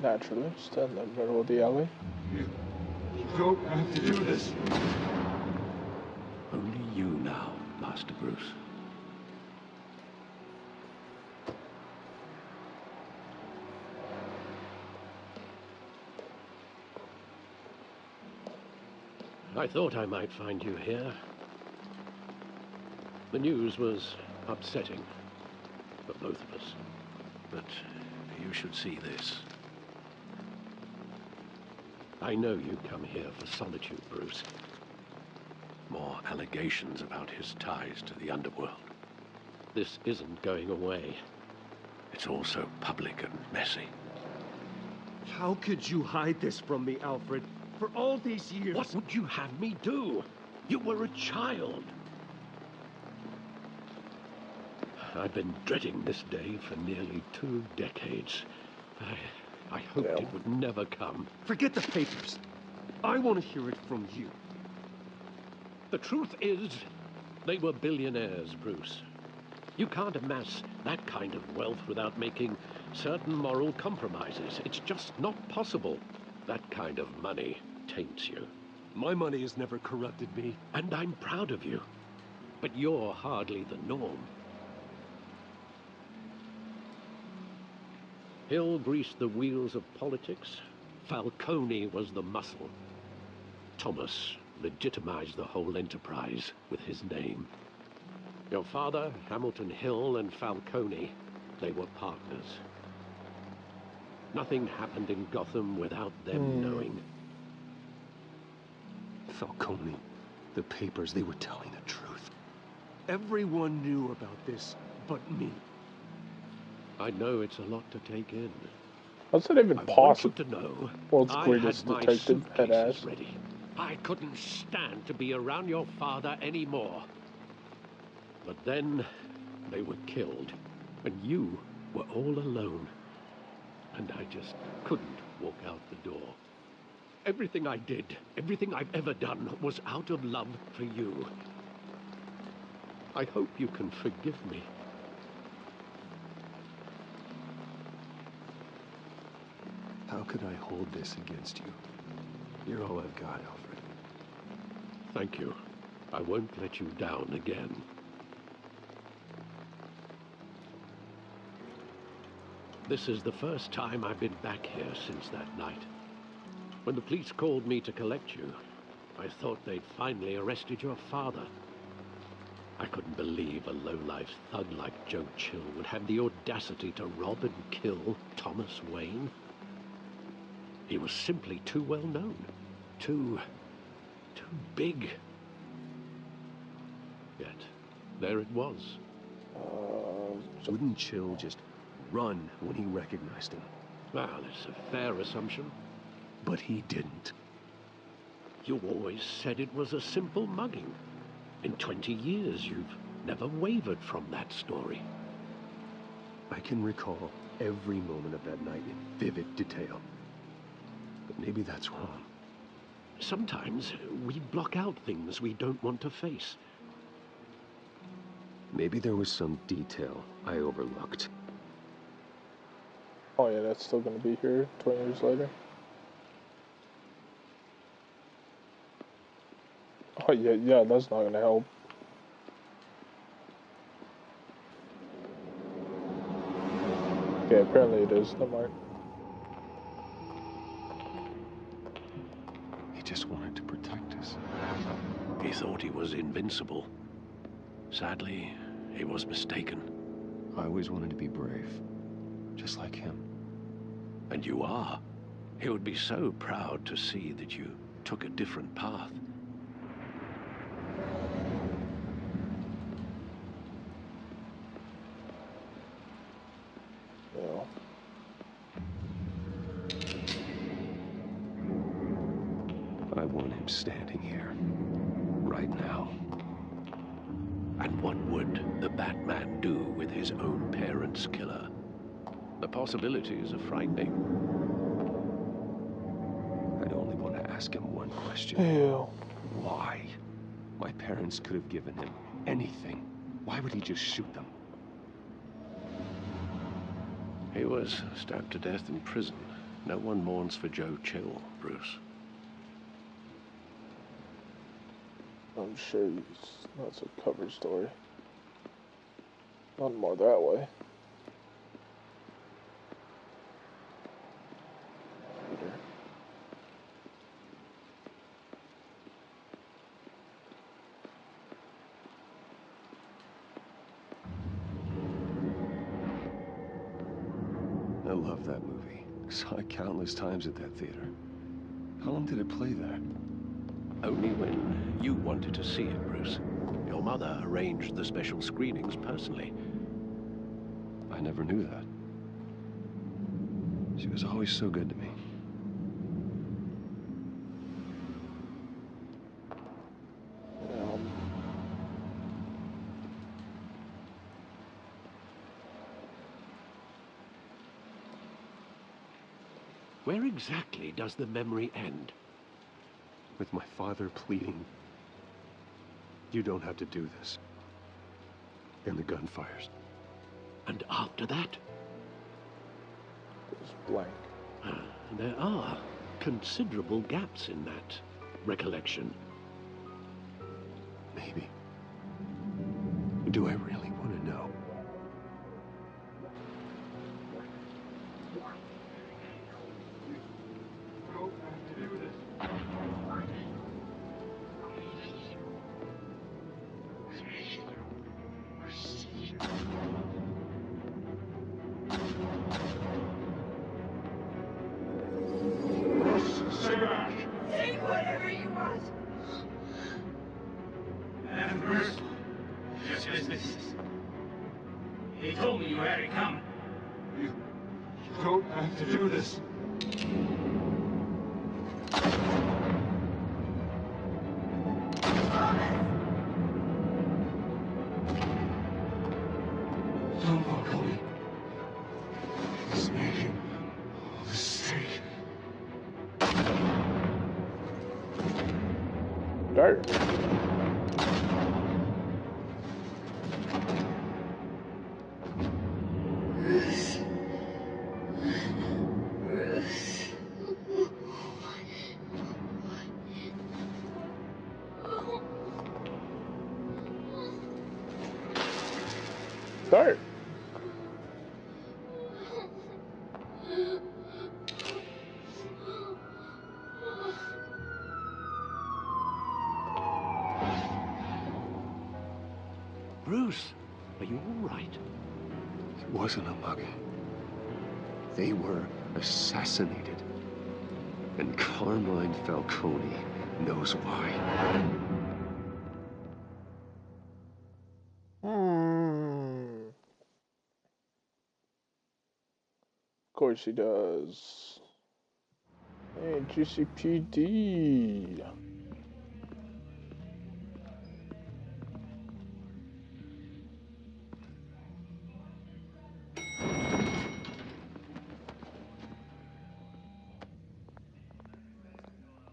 Naturally, stand in the middle of the alley. You don't have to do this. Only you now, Master Bruce. I thought I might find you here. The news was upsetting for both of us. But you should see this. I know you come here for solitude, Bruce. More allegations about his ties to the underworld. This isn't going away. It's also public and messy. How could you hide this from me, Alfred? For all these years... What would you have me do? You were a child. I've been dreading this day for nearly 2 decades. I hoped it would never come. Forget the papers. I want to hear it from you. The truth is, they were billionaires, Bruce. You can't amass that kind of wealth without making certain moral compromises. It's just not possible. That kind of money taints you. My money has never corrupted me. And I'm proud of you. But you're hardly the norm. Hill greased the wheels of politics. Falcone was the muscle. Thomas legitimized the whole enterprise with his name. Your father, Hamilton Hill, and Falcone, they were partners. Nothing happened in Gotham without them knowing. Falcone, the papers, they were telling the truth. Everyone knew about this but me. I know it's a lot to take in. How's that even possible? I want you to know, World's I greatest had my detective, head suitcases ass. ready. I couldn't stand to be around your father anymore. But then they were killed, and you were all alone. And I just couldn't walk out the door. Everything I did, everything I've ever done, was out of love for you. I hope you can forgive me. How could I hold this against you? You're all I've got, Alfred. Thank you. I won't let you down again. This is the first time I've been back here since that night. When the police called me to collect you, I thought they'd finally arrested your father. I couldn't believe a low-life thug like Joe Chill would have the audacity to rob and kill Thomas Wayne. He was simply too well known. Too big. Yet, there it was. Wouldn't Chill just run when he recognized him? Well, it's a fair assumption. But he didn't. You always said it was a simple mugging. In 20 years, you've never wavered from that story. I can recall every moment of that night in vivid detail. But maybe that's wrong. Sometimes we block out things we don't want to face. Maybe there was some detail I overlooked. Oh yeah, that's still gonna be here 20 years later. Oh yeah, that's not gonna help. Okay, apparently it is. Never mind. He just wanted to protect us. He thought he was invincible. Sadly, he was mistaken. I always wanted to be brave, just like him. And you are. He would be so proud to see that you took a different path. Yeah. I want him standing here, right now. And what would the Batman do with his own parents' killer? The possibilities are frightening. I'd only want to ask him one question. Ew. Why? My parents could have given him anything. Why would he just shoot them? He was stabbed to death in prison. No one mourns for Joe Chill, Bruce. I'm sure that's a cover story. Not more that way. Peter. I love that movie. Saw it countless times at that theater. How long did it play there? Only when you wanted to see it, Bruce. Your mother arranged the special screenings personally. I never knew that. She was always so good to me. Where exactly does the memory end? With my father pleading, "You don't have to do this." And the gun fires. And after that? It's blank. There are considerable gaps in that recollection. Maybe. Do I really want to know? Take whatever you want. And Bruce, just. He told me you had it coming. You don't have to do this. Don't walk away. He's making a mistake. Dirt. Dirt. Bruce, are you all right? It wasn't a mugging. They were assassinated. And Carmine Falcone knows why. Of course he does. Hey, GCPD.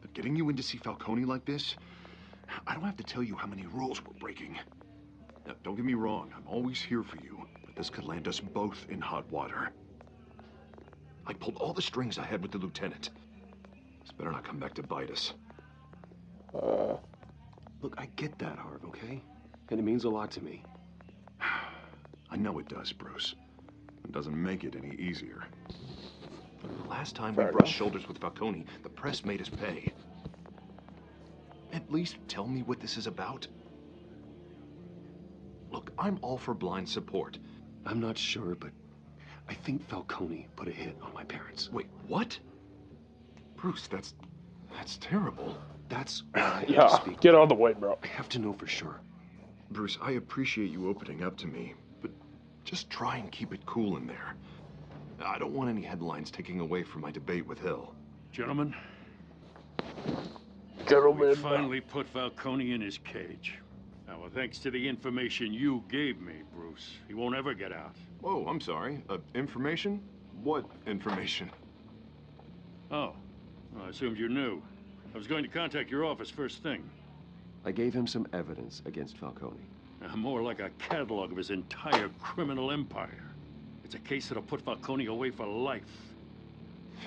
But getting you in to see Falcone like this, I don't have to tell you how many rules we're breaking. Now, don't get me wrong, I'm always here for you, but this could land us both in hot water. I pulled all the strings I had with the lieutenant. This better not come back to bite us. Look, I get that, Harv, okay? And it means a lot to me. I know it does, Bruce. It doesn't make it any easier. The last time we Fair brushed enough. shoulders with Falcone, the press made us pay. At least tell me what this is about. Look, I'm all for blind support. I'm not sure, but I think Falcone put a hit on my parents. Wait, what? Bruce, that's terrible. That's why I had to Yeah, speak. get out of the way, bro. I have to know for sure. Bruce, I appreciate you opening up to me, but just try and keep it cool in there. I don't want any headlines taking away from my debate with Hill. Gentlemen, Gentlemen. we finally put Falcone in his cage. Now, thanks to the information you gave me, Bruce, he won't ever get out. Oh, I'm sorry. Information? What information? Oh, well, I assumed you knew. I was going to contact your office first thing. I gave him some evidence against Falcone. More like a catalog of his entire criminal empire. It's a case that'll put Falcone away for life.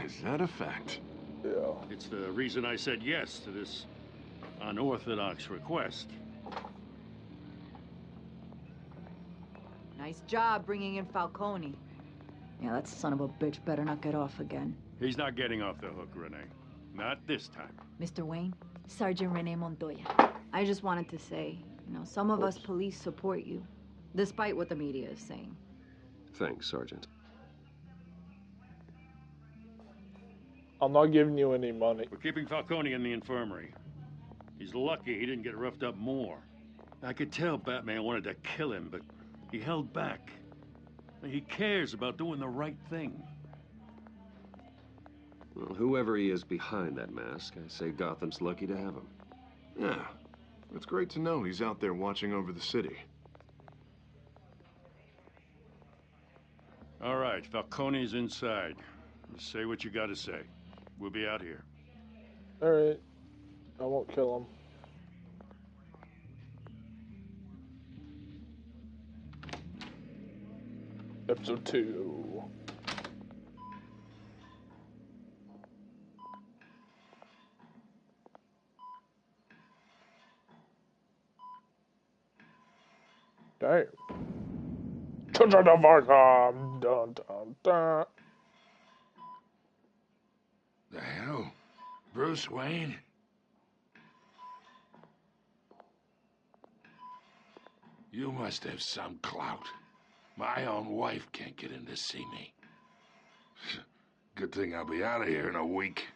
Is that a fact? Yeah. It's the reason I said yes to this unorthodox request. Nice job bringing in Falcone. Yeah, that son of a bitch better not get off again. He's not getting off the hook, Renee. Not this time. Mr. Wayne, Sergeant Rene Montoya. I just wanted to say, some of us police support you, despite what the media is saying. Thanks, Sergeant. I'm not giving you any money. We're keeping Falcone in the infirmary. He's lucky he didn't get roughed up more. I could tell Batman wanted to kill him, but he held back. He cares about doing the right thing. Well, whoever he is behind that mask, I say Gotham's lucky to have him. Yeah. It's great to know he's out there watching over the city. All right, Falcone's inside. Say what you gotta say. We'll be out here. Alright. I won't kill him. Episode 2. Damn. Dun, dun, dun, dun, dun. The hell? Bruce Wayne? You must have some clout. My own wife can't get in to see me. Good thing I'll be out of here in a week.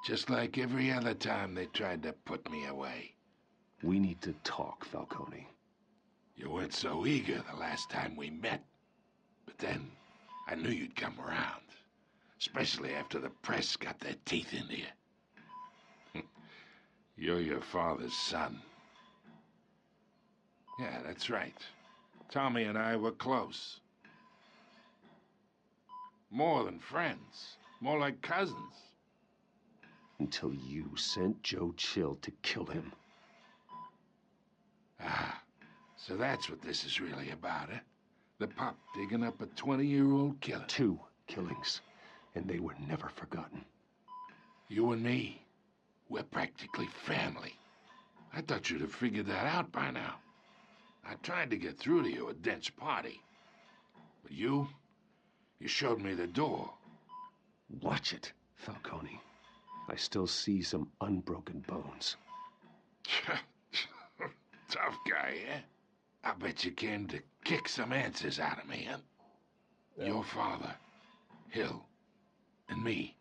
Just like every other time they tried to put me away. We need to talk, Falcone. You weren't so eager the last time we met. But then, I knew you'd come around. Especially after the press got their teeth into you. You're your father's son. Yeah, that's right. Tommy and I were close. More than friends. More like cousins. Until you sent Joe Chill to kill him. Ah, so that's what this is really about, eh? The pup digging up a 20-year-old killer. 2 killings, and they were never forgotten. You and me, we're practically family. I thought you'd have figured that out by now. I tried to get through to you at Dent's party. But you showed me the door. Watch it, Falcone. I still see some unbroken bones. Tough guy, eh? I bet you came to kick some answers out of me, huh? Yeah. Your father, Hill, and me,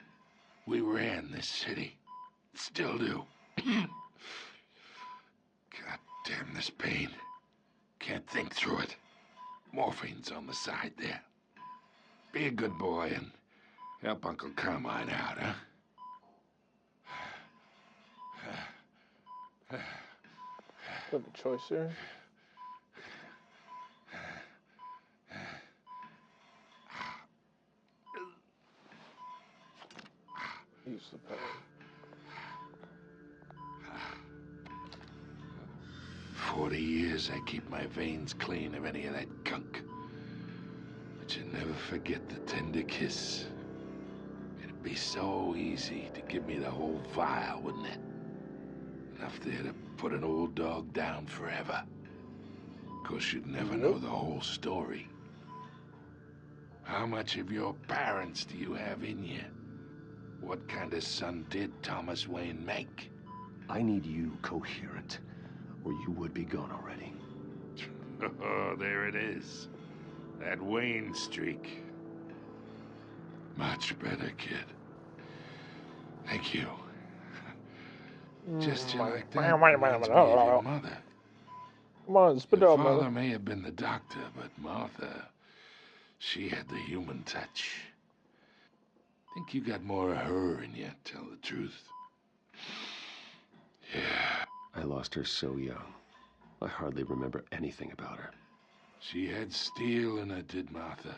we ran this city. Still do. God damn this pain. Can't think through it. Morphine's on the side there. Be a good boy and help Uncle Carmine out, huh? Got a choice here. Use the pen. 40 years I keep my veins clean of any of that gunk. But you never forget the tender kiss. It'd be so easy to give me the whole vial, wouldn't it? Enough there to put an old dog down forever. Of course, you'd never know the whole story. How much of your parents do you have in you? What kind of son did Thomas Wayne make? I need you coherent, or you would be gone already. Oh, there it is. That Wayne streak. Much better, kid. Thank you. Just like that reminds me of your mother. Come on, spit it Your out, father mother. may have been the doctor, but Martha, she had the human touch. Think you got more of her in you, tell the truth. Yeah. I lost her so young. I hardly remember anything about her. She had steel in her, did Martha.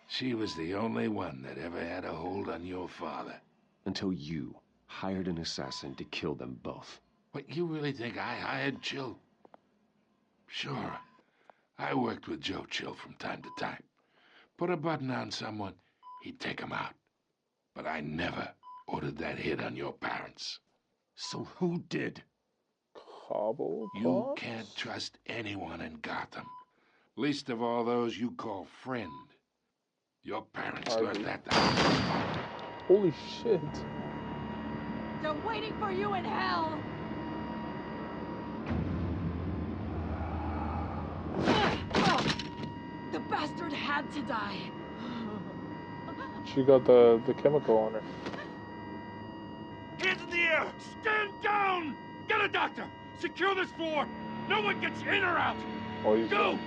She was the only one that ever had a hold on your father. Until you hired an assassin to kill them both. What, you really think I hired Chill? Sure. I worked with Joe Chill from time to time. Put a button on someone, he'd take him out. But I never ordered that hit on your parents. So who did? Cobble You pots? can't trust anyone in Gotham. Least of all those you call friend. Your parents learned that the hard way. Holy shit. They're waiting for you in hell! The bastard had to die. She got the chemical on her. Hands in the air! Stand down! Get a doctor! Secure this floor! No one gets in or out! Oh, he's Go!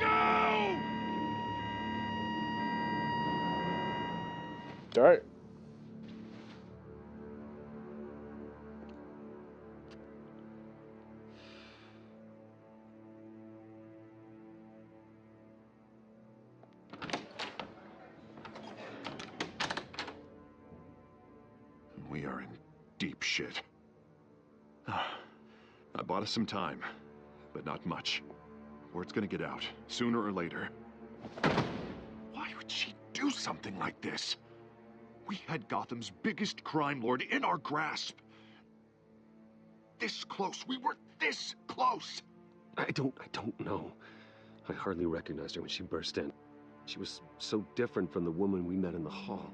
Go! alright. We are in deep shit. I bought us some time, but not much. Word's gonna get out, sooner or later. Why would she do something like this? We had Gotham's biggest crime lord in our grasp. This close. We were this close. I don't know. I hardly recognized her when she burst in. She was so different from the woman we met in the hall.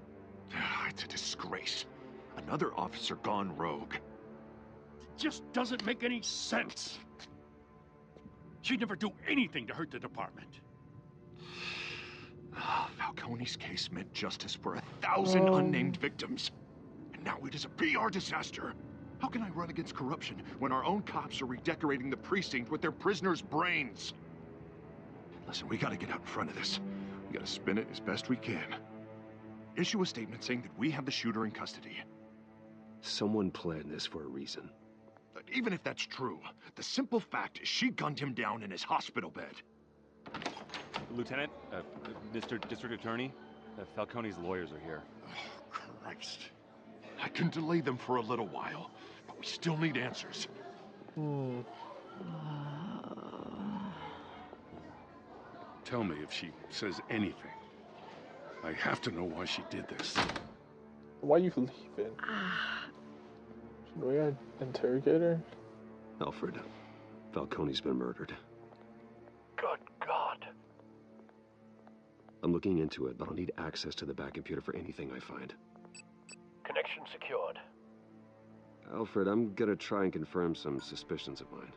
It's a disgrace. Another officer gone rogue. Just doesn't make any sense. She'd never do anything to hurt the department. Falcone's case meant justice for 1,000 unnamed victims. And now it is a PR disaster. How can I run against corruption when our own cops are redecorating the precinct with their prisoners' brains? Listen, we gotta get out in front of this. We gotta spin it as best we can. Issue a statement saying that we have the shooter in custody. Someone planned this for a reason. But even if that's true, the simple fact is she gunned him down in his hospital bed. Lieutenant, Mr. District Attorney, Falcone's lawyers are here. Oh, Christ. I can delay them for a little while, but we still need answers. Tell me if she says anything. I have to know why she did this. Why are you leaving? Should we interrogate her? Alfred, Falcone's been murdered. Good God. I'm looking into it, but I'll need access to the back computer for anything I find. Connection secured. Alfred, I'm gonna try and confirm some suspicions of mine.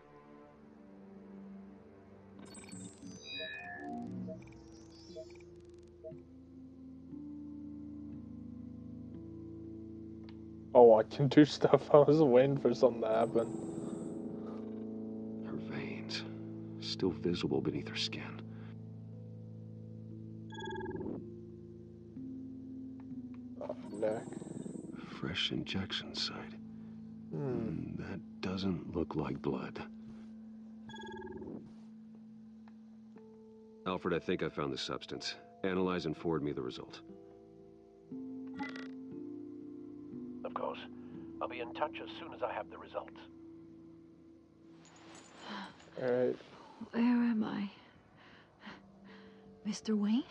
Oh, I can do stuff. I was waiting for something to happen. Her veins, still visible beneath her skin. Neck. Fresh injection site. That doesn't look like blood. Alfred, I think I found the substance. Analyze and forward me the result. Of course. I'll be in touch as soon as I have the results. Alright. Where am I? Mr. Wayne?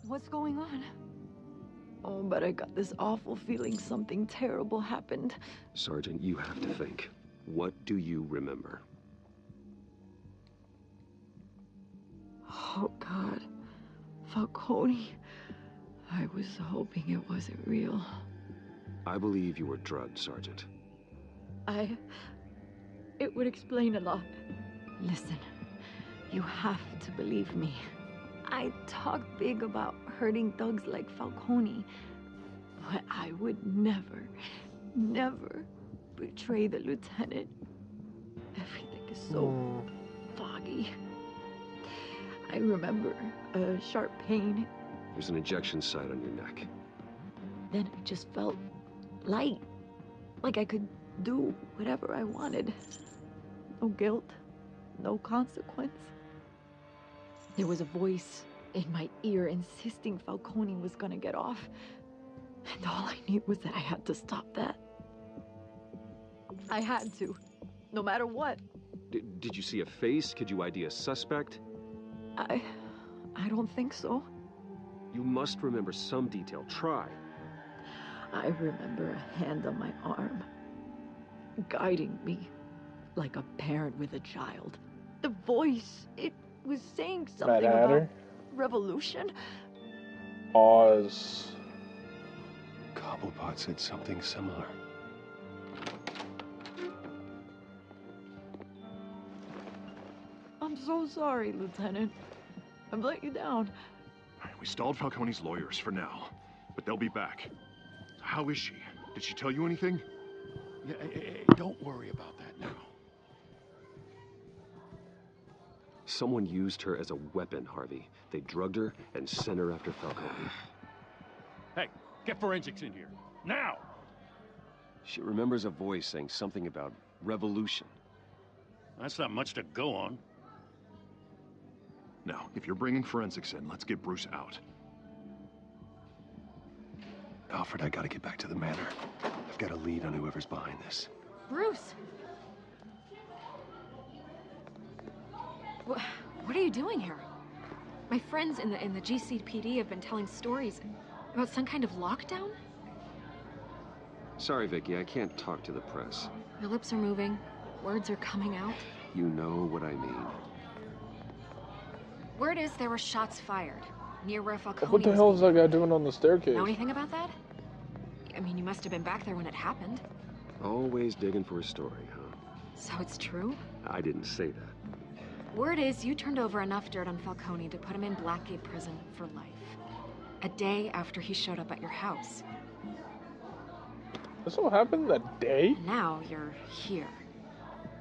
What's going on? Oh, but I got this awful feeling something terrible happened. Sergeant, you have to think. What do you remember? Oh, God. Falcone. I was hoping it wasn't real. I believe you were drugged, Sergeant. It would explain a lot. Listen, you have to believe me. I talk big about hurting thugs like Falcone, but I would never, never betray the lieutenant. Everything is so foggy. I remember a sharp pain. There's an injection site on your neck. Then I just felt light, like I could do whatever I wanted. No guilt, no consequence. There was a voice in my ear insisting Falcone was gonna get off. And all I knew was that I had to stop that. I had to, no matter what. Did you see a face? Could you ID a suspect? I I don't think so. You must remember some detail. Try. I remember a hand on my arm, guiding me like a parent with a child. The voice, it was saying something Mad about Hatter? revolution. Oz. Cobblepot said something similar. I'm so sorry, Lieutenant. I've let you down. We stalled Falcone's lawyers for now, but they'll be back. How is she? Did she tell you anything? Yeah, hey, don't worry about that now. Someone used her as a weapon, Harvey. They drugged her and sent her after Falcone. Hey, get forensics in here. Now! She remembers a voice saying something about revolution. That's not much to go on. Now, if you're bringing forensics in, let's get Bruce out. Alfred, I gotta get back to the manor. I've got a lead on whoever's behind this. Bruce! What are you doing here? My friends in the GCPD have been telling stories about some kind of lockdown? Sorry, Vicky, I can't talk to the press. Your lips are moving. Words are coming out. You know what I mean. Word is there were shots fired near where Falcone What the was hell is being- that guy doing on the staircase? Know anything about that? I mean, you must have been back there when it happened. Always digging for a story, huh? So it's true? I didn't say that. Word is you turned over enough dirt on Falcone to put him in Blackgate Prison for life. A day after he showed up at your house. This all happened that day? And now you're here.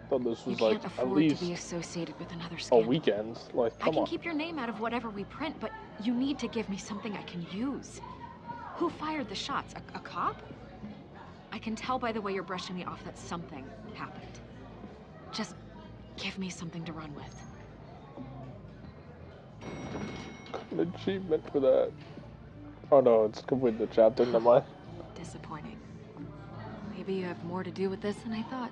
I thought this You was can't like at afford least to be associated with another a scandal. weekend. Like, I come can on. keep your name out of whatever we print, but you need to give me something I can use. Who fired the shots? A cop? I can tell by the way you're brushing me off that something happened. Just give me something to run with. An achievement for that. Oh no, it's complete the chapter, never mind. Disappointing. Maybe you have more to do with this than I thought.